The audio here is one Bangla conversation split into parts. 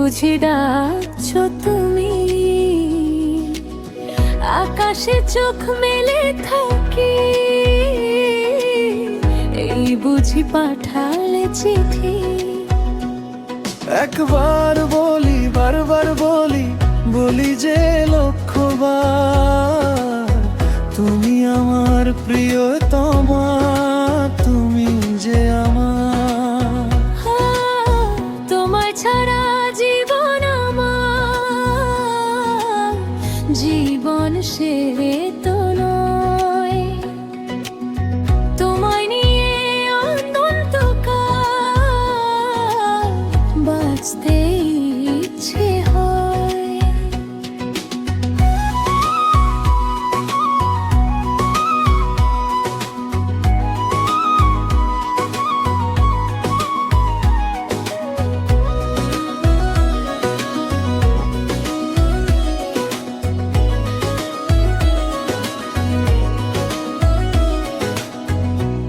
বুঝি ডাকছো তুমি, আকাশে চোখ মেলে থাকি, এই বুঝি পাঠালে চিঠি। একবার বলি বারবার বলি, বলি যে লক্ষবার, তুমি আমার প্রিয়তমা, তুমি যে আমার। তোমায় ছাড়া জীবন আমার, জীবন সে তো নয়। তোমায় নিয়ে অনন্তকাল বাঁচতে ইচ্ছে হয়।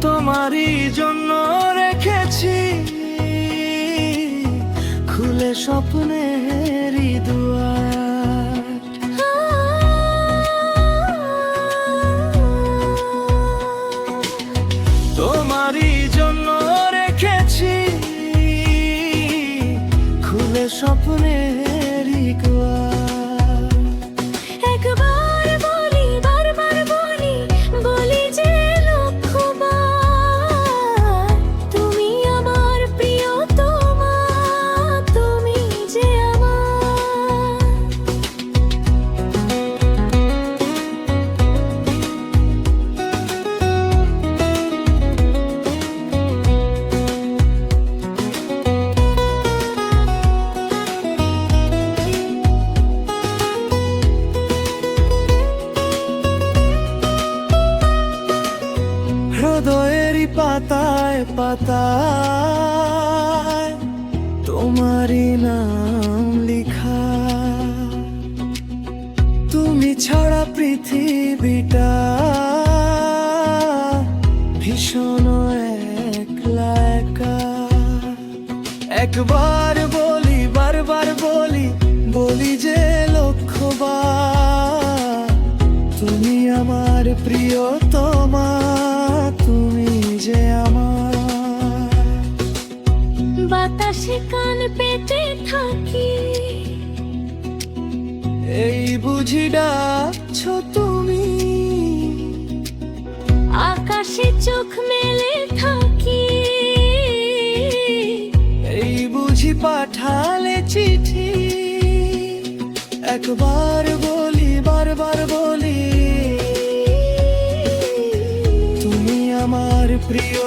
তোমারই জন্য রেখেছি খুলে স্বপ্নেরই দুয়ার। তোমারই জন্য রেখেছি খুলে স্বপ্নেরই দুয়ার। একবার বলি বারবার বলি, বলি যে লক্ষবার, তুমি আমার প্রিয়তমা, তুমি যে আমার। হৃদয়েরই পাতায় পাতায় তোমারই নাম লিখা, তুমি ছাড়া পৃথিবীটা ভীষণ একলা একা। একবার বলি বারবার বলি, বলি যে লক্ষবার, তুমি আমার প্রিয়তমা, তুমি যে আমার। বাতাসে কান পেতে থাকি, এই বুঝি ডাকছো তুমি, আকাশে চোখ মেলে থাকি, এই বুঝি পাঠালে চিঠি। একবার বলি বারবার বলি, তুমি আমার প্রিয়